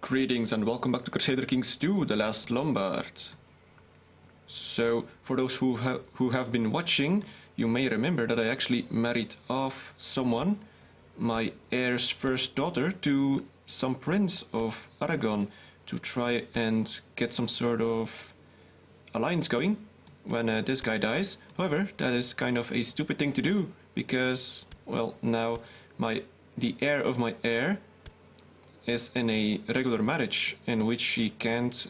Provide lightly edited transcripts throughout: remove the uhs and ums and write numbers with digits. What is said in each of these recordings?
Greetings and welcome back to Crusader Kings 2, The Last Lombard. So, for those who have been watching, you may remember that I actually married off someone, my heir's first daughter, to some prince of Aragon to try and get some sort of alliance going when this guy dies. However, that is kind of a stupid thing to do because, well, now the heir of my heir is in a regular marriage in which she can't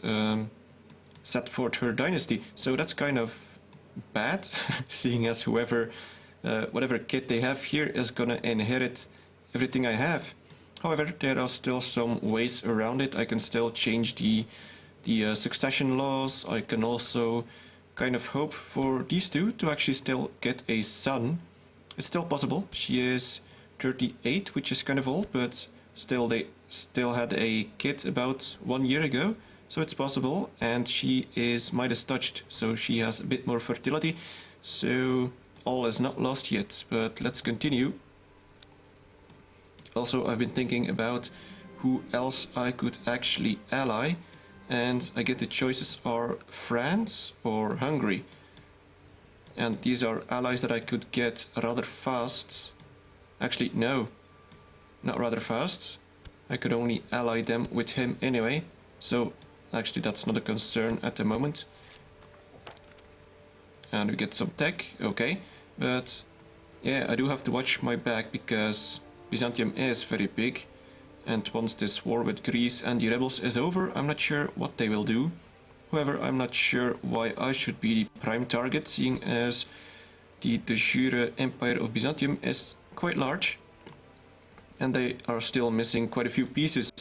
set forth her dynasty. So that's kind of bad, seeing as whatever kid they have here is gonna inherit everything I have. However, there are still some ways around it. I can still change the succession laws. I can also kind of hope for these two to actually still get a son. It's still possible. She is 38, which is kind of old, but still they still had a kid about 1 year ago, so it's possible. And she is Midas touched, so she has a bit more fertility, so all is not lost yet. But let's continue. Also, I've been thinking about who else I could actually ally, and I guess the choices are France or Hungary, and these are allies that I could get rather fast. Actually, no, not rather fast. I could only ally them with him anyway, so actually that's not a concern at the moment. And we get some tech, okay, but yeah, I do have to watch my back because Byzantium is very big, and once this war with Greece and the rebels is over, I'm not sure what they will do. However, I'm not sure why I should be the prime target, seeing as the de jure Empire of Byzantium is quite large, and they are still missing quite a few pieces,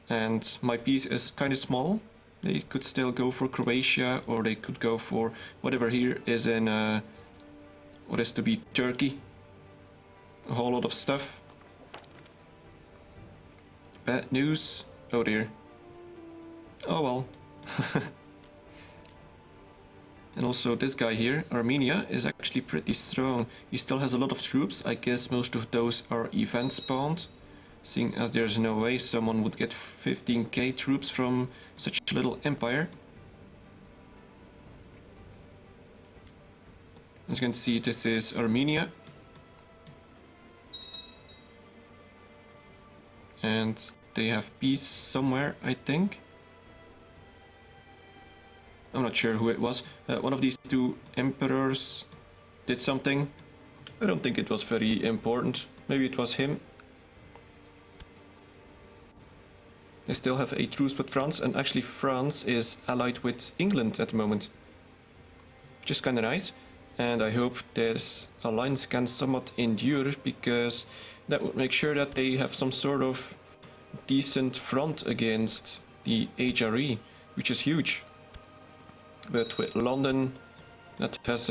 and my piece is kind of small. They could still go for Croatia, or they could go for whatever here is in what is to be Turkey. A whole lot of stuff. Bad news. Oh dear. Oh well. And also this guy here, Armenia, is actually pretty strong. He still has a lot of troops. I guess most of those are event spawned, seeing as there's no way someone would get 15k troops from such a little empire. As you can see, this is Armenia. And they have peace somewhere, I think. I'm not sure who it was. One of these two emperors did something. I don't think it was very important. Maybe it was him. They still have a truce with France, and actually France is allied with England at the moment, which is kind of nice. And I hope this alliance can somewhat endure, because that would make sure that they have some sort of decent front against the HRE, which is huge. But with London, that has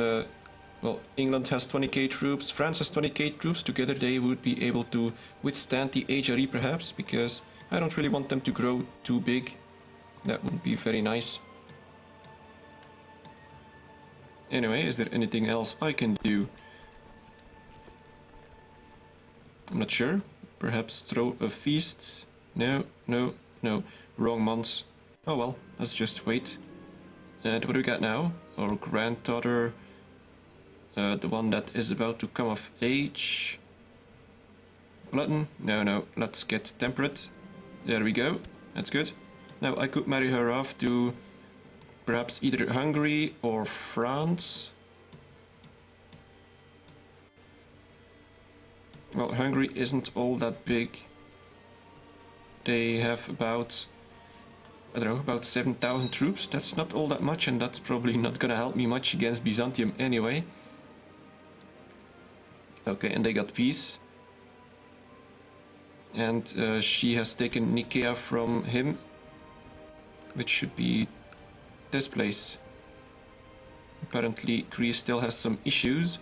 well, England has 20k troops, France has 20k troops. Together they would be able to withstand the HRE perhaps, because I don't really want them to grow too big. That would be very nice. Anyway, is there anything else I can do? I'm not sure. Perhaps throw a feast? No, no, no. Wrong months. Oh well, let's just wait. And what do we got now? Our granddaughter, the one that is about to come of age. Glutton? No, no, let's get temperate. There we go, that's good. Now I could marry her off to perhaps either Hungary or France. Well, Hungary isn't all that big. They have about, I don't know, about 7,000 troops. That's not all that much, and that's probably not gonna help me much against Byzantium anyway. Okay, and they got peace. And she has taken Nicaea from him, which should be this place. Apparently Greece still has some issues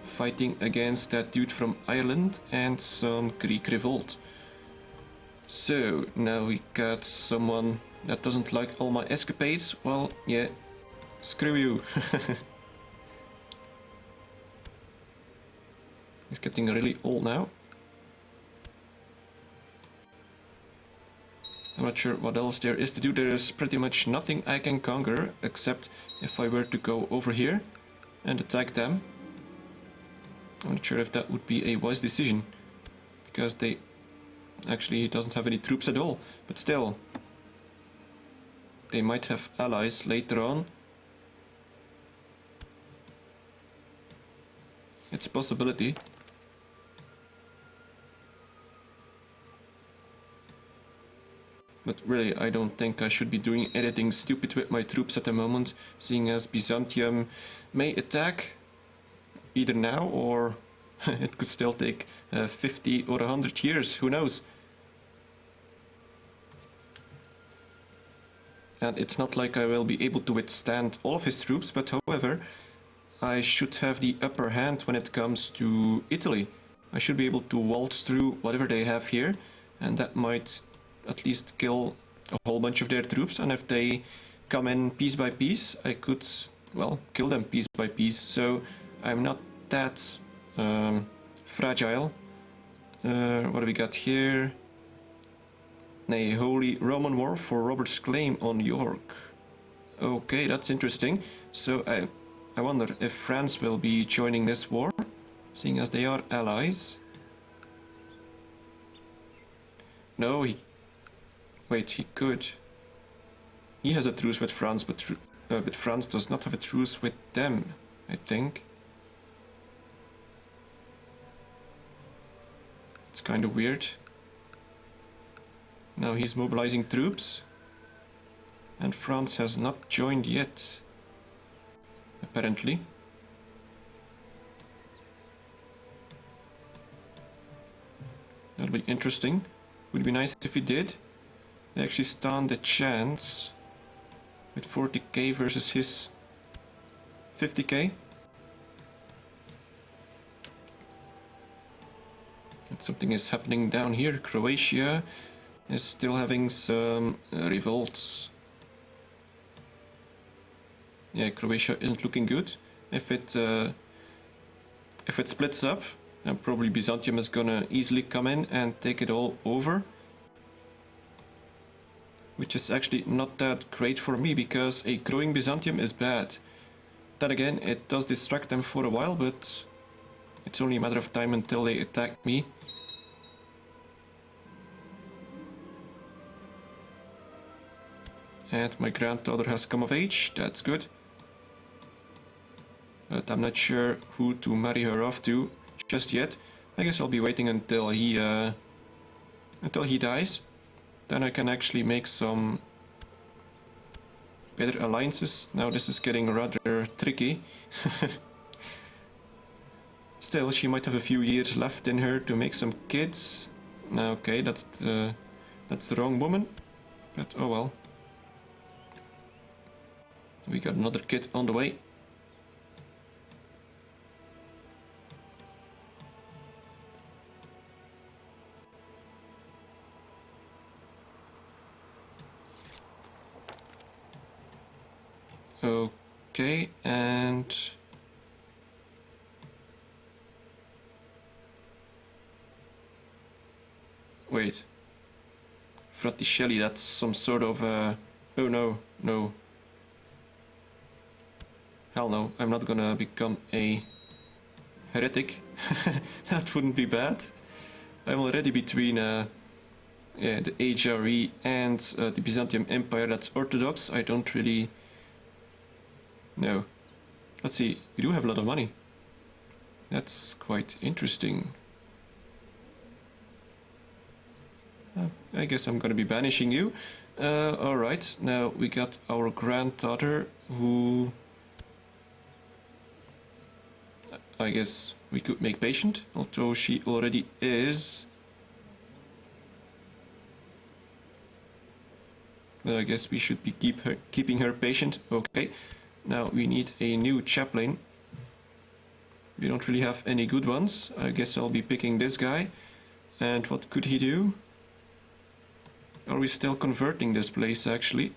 fighting against that dude from Ireland and some Greek revolt. So now we got someone that doesn't like all my escapades. Well, yeah, screw you. He's getting really old now. I'm not sure what else there is to do. There is pretty much nothing I can conquer, except if I were to go over here and attack them. I'm not sure if that would be a wise decision, because they... Actually, he doesn't have any troops at all, but still. They might have allies later on. It's a possibility. But really, I don't think I should be doing anything stupid with my troops at the moment, seeing as Byzantium may attack either now or it could still take 50 or 100 years, who knows? And it's not like I will be able to withstand all of his troops, but however, I should have the upper hand when it comes to Italy. I should be able to waltz through whatever they have here, and that might at least kill a whole bunch of their troops, and if they come in piece by piece, I could, well, kill them piece by piece. So I'm not that fragile. What do we got here? A Holy Roman War for Robert's claim on York. Okay, that's interesting. So I wonder if France will be joining this war, seeing as they are allies. No, he... Wait, he could. He has a truce with France, but France does not have a truce with them, I think. It's kind of weird. Now he's mobilizing troops. And France has not joined yet, apparently. That'll be interesting. Would be nice if he did. They actually stand a chance with 40k versus his 50k. And something is happening down here. Croatia is still having some revolts. Yeah, Croatia isn't looking good. If it splits up, then probably Byzantium is gonna easily come in and take it all over. Which is actually not that great for me, because a growing Byzantium is bad. Then again, it does distract them for a while, but it's only a matter of time until they attack me. And my granddaughter has come of age, that's good. But I'm not sure who to marry her off to just yet. I guess I'll be waiting until he dies. Then I can actually make some better alliances. Now this is getting rather tricky. Still, she might have a few years left in her to make some kids. Okay, that's the wrong woman. But oh well. We got another kid on the way. Okay, and wait, Fraticelli, that's some sort of oh no, no. Hell no, I'm not gonna become a heretic. That wouldn't be bad. I'm already between yeah, the HRE and the Byzantium Empire that's Orthodox. I don't really... No. Let's see, we do have a lot of money. That's quite interesting. I guess I'm gonna be banishing you. Alright, now we got our granddaughter who... I guess we could make patient, although she already is. But I guess we should be keeping her patient. Okay, now we need a new chaplain. We don't really have any good ones. I guess I'll be picking this guy. And what could he do? Are we still converting this place actually?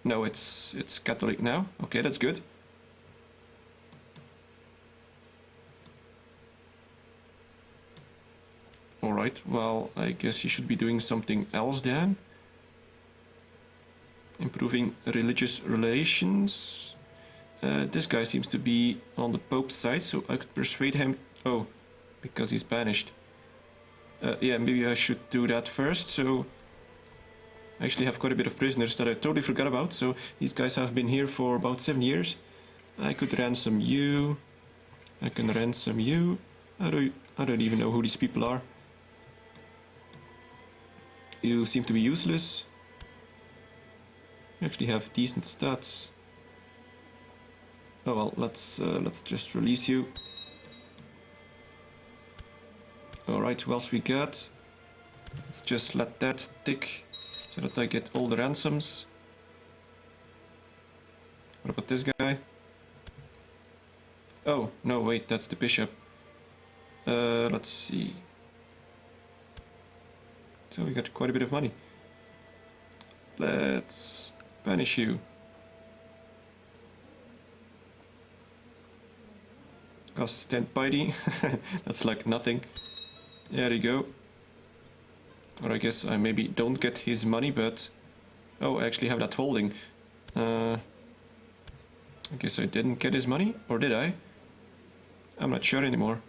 No, it's Catholic now. Okay, that's good. Alright, well, I guess you should be doing something else then. Improving religious relations. This guy seems to be on the Pope's side, so I could persuade him. Oh, because he's banished. Yeah, maybe I should do that first. So I actually have quite a bit of prisoners that I totally forgot about. So these guys have been here for about 7 years. I could ransom you. I can ransom you. I don't even know who these people are. You seem to be useless. You actually have decent stats. Oh well, let's just release you. Alright, who else we got? Let's just let that tick so that I get all the ransoms. What about this guy? Oh, no, wait, that's the bishop. Let's see. So we got quite a bit of money. Let's banish you. Cost 10 piety. That's like nothing. There you go. Or I guess I maybe don't get his money, but... Oh, I actually have that holding. I guess I didn't get his money, or did I? I'm not sure anymore.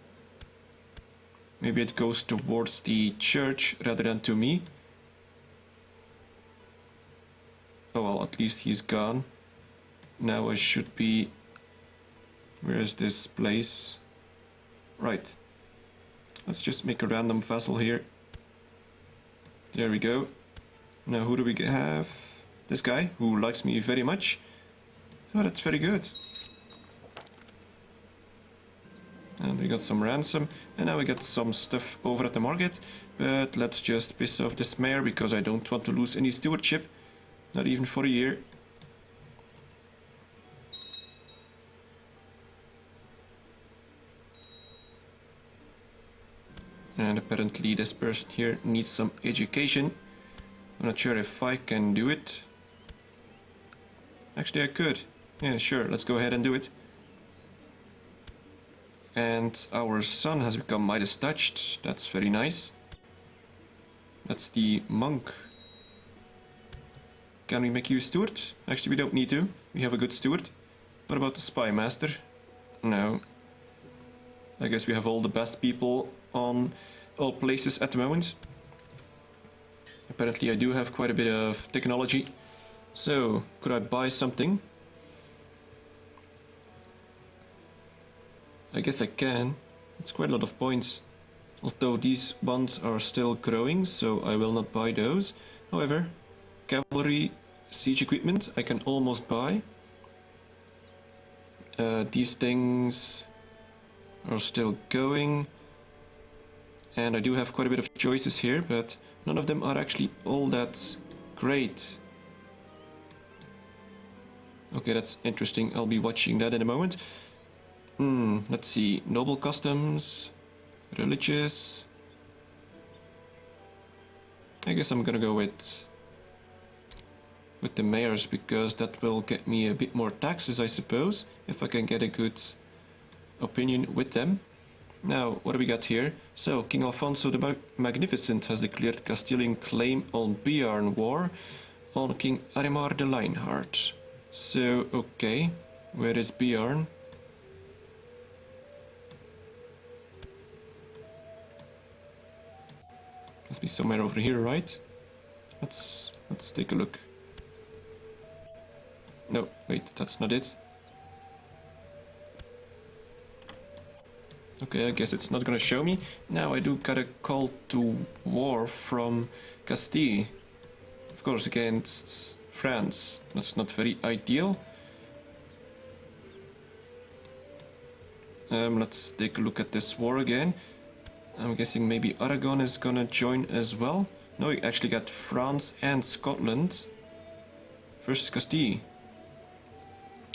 Maybe it goes towards the church rather than to me. Oh well, at least he's gone. Now I should be... Where is this place? Right. Let's just make a random vassal here. There we go. Now who do we have? This guy, who likes me very much. Oh, that's very good. And we got some ransom. And now we got some stuff over at the market. But let's just piss off this mayor, because I don't want to lose any stewardship. Not even for a year. And apparently this person here needs some education. I'm not sure if I can do it. Actually I could. Yeah, sure, let's go ahead and do it. And our son has become Midas touched. That's very nice. That's the monk. Can we make you a steward? Actually we don't need to. We have a good steward. What about the spy master? No. I guess we have all the best people on all places at the moment. Apparently I do have quite a bit of technology. So, could I buy something? I guess I can. It's quite a lot of points. Although these ones are still growing, so I will not buy those. However, cavalry siege equipment I can almost buy. These things are still going. And I do have quite a bit of choices here, but none of them are actually all that great. Okay, that's interesting. I'll be watching that in a moment. Let's see. Noble customs, religious. I guess I'm gonna go with the mayors, because that will get me a bit more taxes, I suppose, if I can get a good opinion with them. Now, what do we got here? So, King Alfonso the Magnificent has declared Castilian claim on Bearn War on King Arimar the Lionheart. So, okay, where is Bearn? Must be somewhere over here, right? Let's take a look. No, wait, that's not it. Okay, I guess it's not gonna show me. Now I do got a call to war from Castile. Of course, against France. That's not very ideal. Let's take a look at this war again. I'm guessing maybe Aragon is gonna join as well. No, we actually got France and Scotland versus Castile.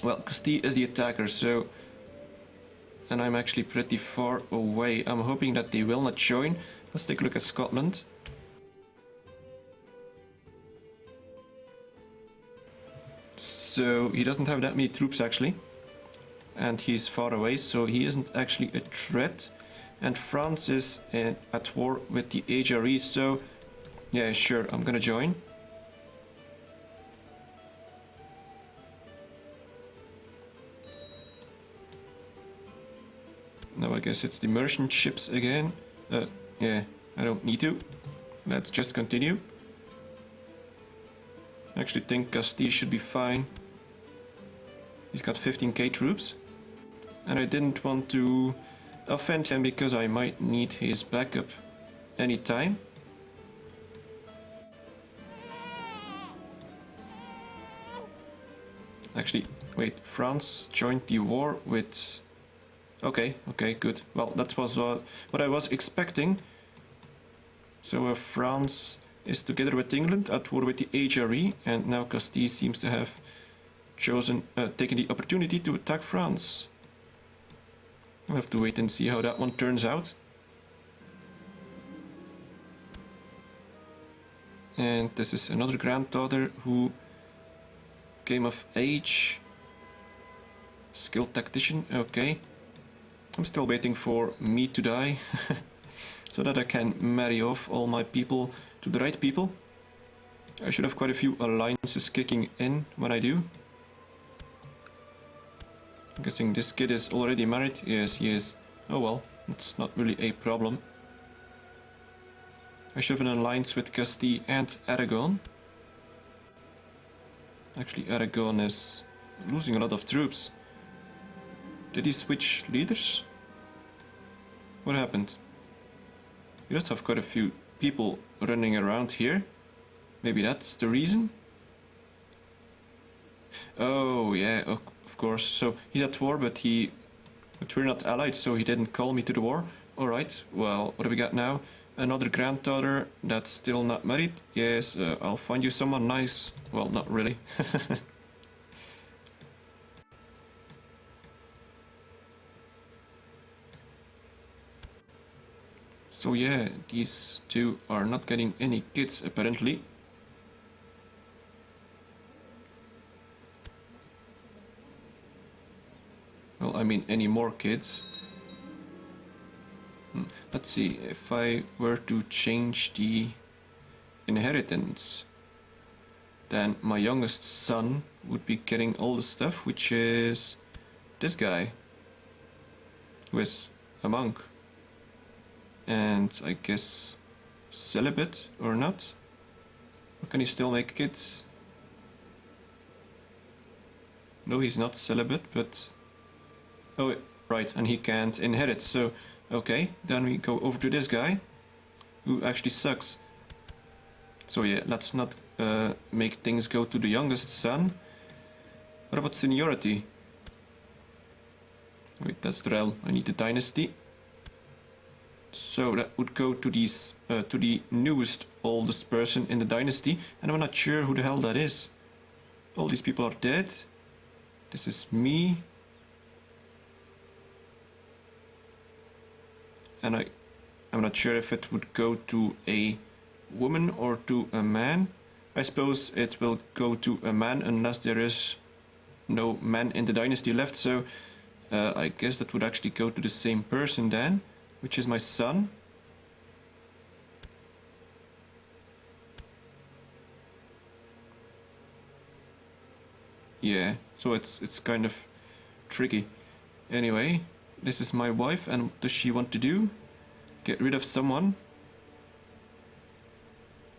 Well, Castile is the attacker, so... And I'm actually pretty far away. I'm hoping that they will not join. Let's take a look at Scotland. So he doesn't have that many troops actually. And he's far away, so he isn't actually a threat. and France is at war with the HRE, so yeah, sure, I'm gonna join. Now I guess it's the merchant ships again. Yeah, I don't need to. Let's just continue. I actually think Castile should be fine. He's got 15k troops. And I didn't want to offend him because I might need his backup anytime. Actually, wait, France joined the war with... Okay, good. Well, that was what I was expecting. So France is together with England at war with the HRE, and now Castile seems to have taken the opportunity to attack France. We'll have to wait and see how that one turns out. And this is another granddaughter who came of age. Skilled tactician, okay. I'm still waiting for me to die, so that I can marry off all my people to the right people. I should have quite a few alliances kicking in when I do. I'm guessing this kid is already married. Yes, he is. Oh well, it's not really a problem. I should have an alliance with Castile and Aragon. Actually, Aragon is losing a lot of troops. Did he switch leaders? What happened? You just have quite a few people running around here. Maybe that's the reason? Oh, yeah, of course. So he's at war, but we're not allied, so he didn't call me to the war. Alright, well, what do we got now? Another granddaughter that's still not married. Yes, I'll find you someone nice. Well, not really. So yeah, these two are not getting any kids apparently. Well, I mean any more kids. Let's see, if I were to change the inheritance, then my youngest son would be getting all the stuff, which is this guy, who is a monk. And I guess celibate or not? Or can he still make kids? No, he's not celibate, but... Oh, right, and he can't inherit, so... Okay, then we go over to this guy, who actually sucks. So yeah, let's not make things go to the youngest son. What about seniority? Wait, that's the realm. I need the dynasty. So that would go to these to the newest, oldest person in the dynasty, and I'm not sure who the hell that is. All these people are dead. This is me. And I'm not sure if it would go to a woman or to a man. I suppose it will go to a man unless there is no man in the dynasty left, so I guess that would actually go to the same person then, which is my son. Yeah, so it's kind of tricky. Anyway, this is my wife, and what does she want to do? Get rid of someone?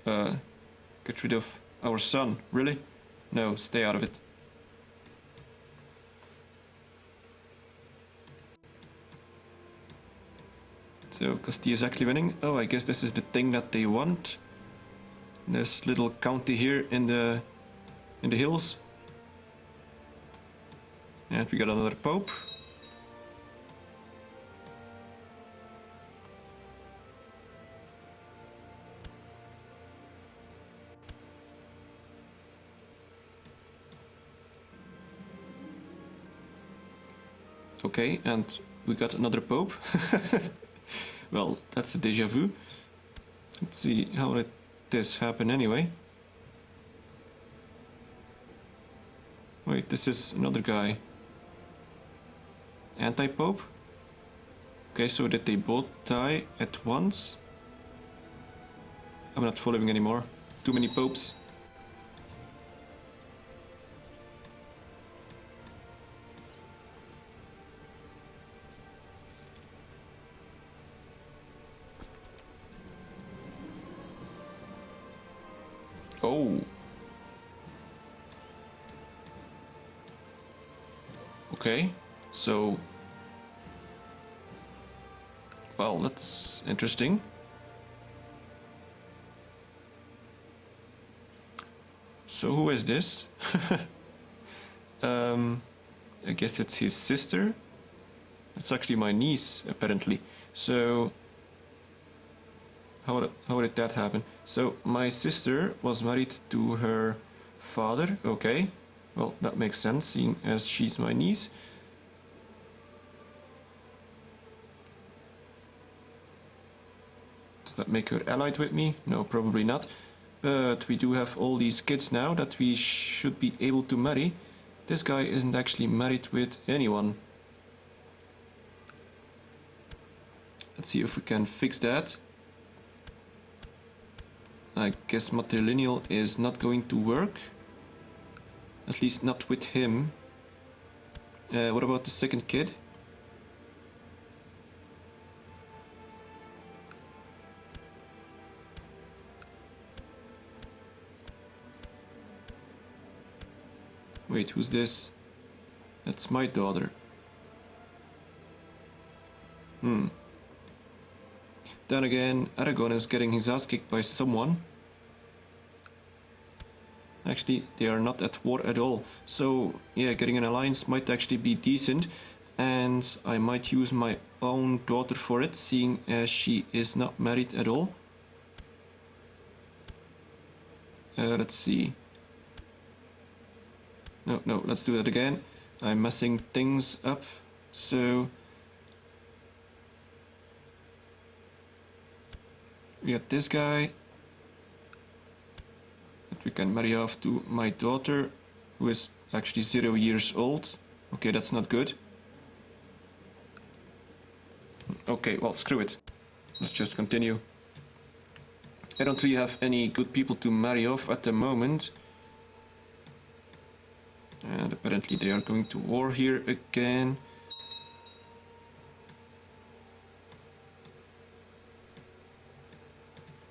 Get rid of our son, really? No, stay out of it. So Castile is actually winning. Oh, I guess this is the thing that they want. This little county here in the hills. And we got another pope. Okay, and we got another pope. Well, that's a déjà vu. Let's see, how did this happen anyway? Wait, this is another guy. Anti-pope? Okay, so did they both die at once? I'm not following anymore. Too many popes. Oh. Okay, so... Well, that's interesting. So who is this? I guess it's his sister. It's actually my niece, apparently. So... How did that happen? So, my sister was married to her father, okay. Well, that makes sense, seeing as she's my niece. Does that make her allied with me? No, probably not. But we do have all these kids now that we should be able to marry. This guy isn't actually married with anyone. Let's see if we can fix that. I guess matrilineal is not going to work. At least not with him. What about the second kid? Wait, who's this? That's my daughter. Then again, Aragon is getting his ass kicked by someone. Actually, they are not at war at all. So, yeah, getting an alliance might actually be decent. And I might use my own daughter for it, seeing as she is not married at all. Let's see. No, let's do that again. I'm messing things up. So... we got this guy that we can marry off to my daughter, who is actually 0 years old. Okay, that's not good. Okay, well, screw it. Let's just continue. I don't really have any good people to marry off at the moment. And apparently they are going to war here again.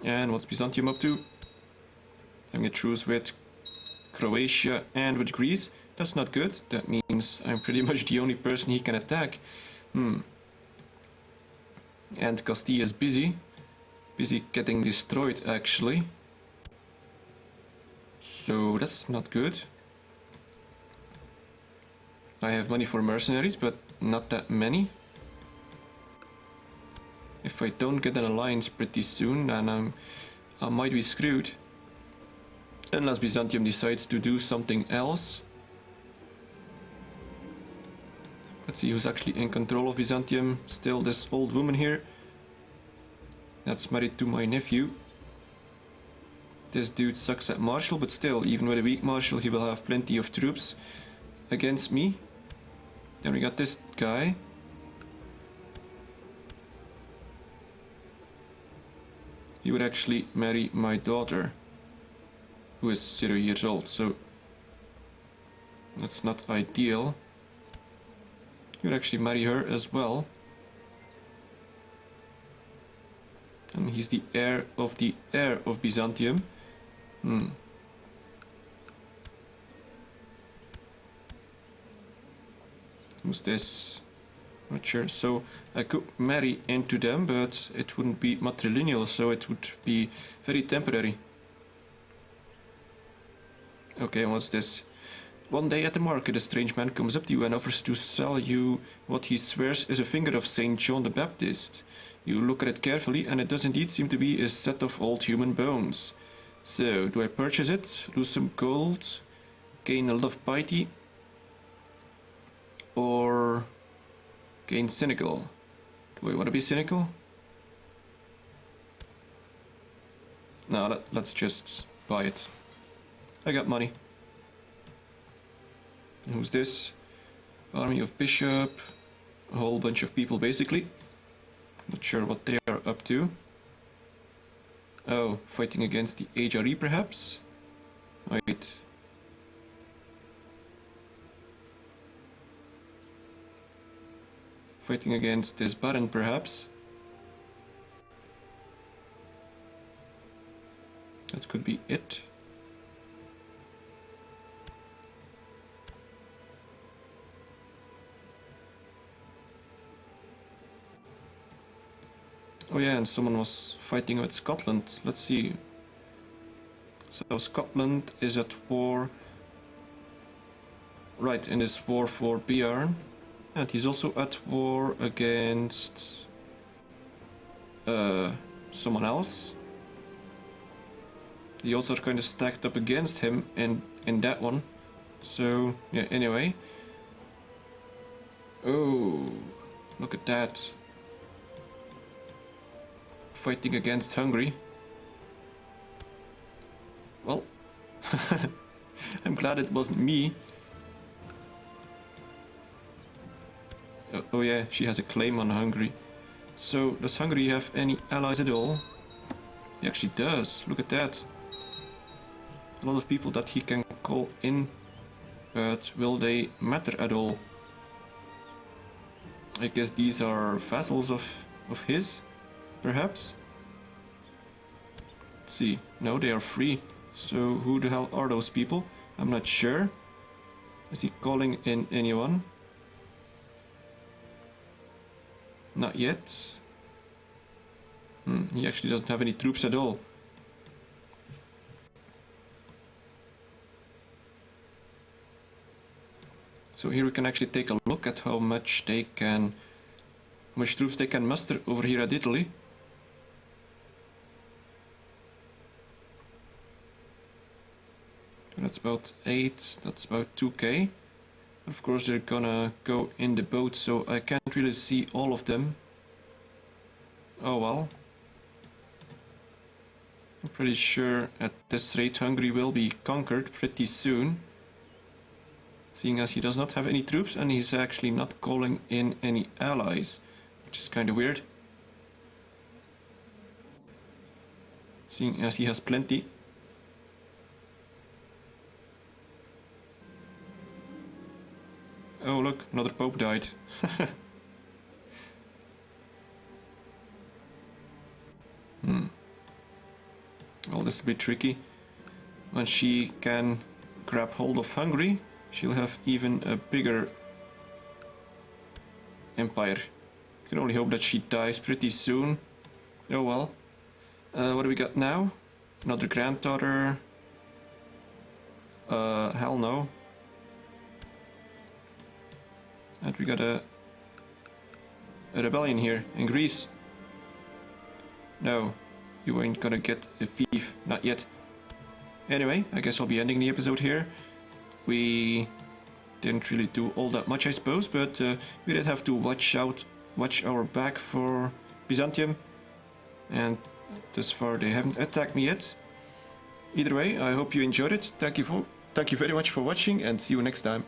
And what's Byzantium up to? Having a truce with Croatia and with Greece. That's not good. That means I'm pretty much the only person he can attack. And Castilla is busy. Busy getting destroyed, actually. So that's not good. I have money for mercenaries, but not that many. If I don't get an alliance pretty soon, then I might be screwed. Unless Byzantium decides to do something else. Let's see who's actually in control of Byzantium. Still this old woman here. That's married to my nephew. This dude sucks at martial, but still, even with a weak martial, he will have plenty of troops against me. Then we got this guy. He would actually marry my daughter, who is 0 years old, so that's not ideal. He would actually marry her as well. And he's the heir of Byzantium. Who's this? Not sure. So I could marry into them, but it wouldn't be matrilineal, so it would be very temporary. Okay, what's this? One day at the market, a strange man comes up to you and offers to sell you what he swears is a finger of Saint John the Baptist. You look at it carefully, and it does indeed seem to be a set of old human bones. So, do I purchase it, lose some gold, gain a lot of piety, or gain cynical? Do I want to be cynical? No, let's just buy it. I got money. And who's this? Army of Bishop. A whole bunch of people, basically. Not sure what they are up to. Oh, fighting against the HRE perhaps? Wait. Fighting against this Baron perhaps? That could be it. Oh yeah, and someone was fighting with Scotland. Let's see. So Scotland is at war. Right, in this war for Bearn. And he's also at war against someone else. The odds are kind of stacked up against him in that one. So yeah, anyway. Oh, look at that. Fighting against Hungary. Well, I'm glad it wasn't me. Oh yeah, she has a claim on Hungary. So, does Hungary have any allies at all? He actually does, look at that. A lot of people that he can call in, but will they matter at all? I guess these are vassals of his, perhaps? Let's see, no, they are free. So who the hell are those people? I'm not sure. Is he calling in anyone? Not yet. He actually doesn't have any troops at all. So here we can actually take a look at how much troops they can muster over here at Italy. That's about 8, that's about 2k. Of course they're gonna go in the boat, so I can't really see all of them. Oh well. I'm pretty sure at this rate Hungary will be conquered pretty soon. Seeing as he does not have any troops and he's actually not calling in any allies. Which is kinda weird. Seeing as he has plenty. Oh look, another pope died. Well, this will be tricky. When she can grab hold of Hungary, she'll have even a bigger empire. You can only hope that she dies pretty soon. Oh well. What do we got now? Another granddaughter? Hell no. And we got a rebellion here in Greece. No, you ain't gonna get a fief, not yet. Anyway, I guess I'll be ending the episode here. We didn't really do all that much, I suppose, but we did have to watch our back for Byzantium. And thus far they haven't attacked me yet. Either way, I hope you enjoyed it. Thank you very much for watching and see you next time.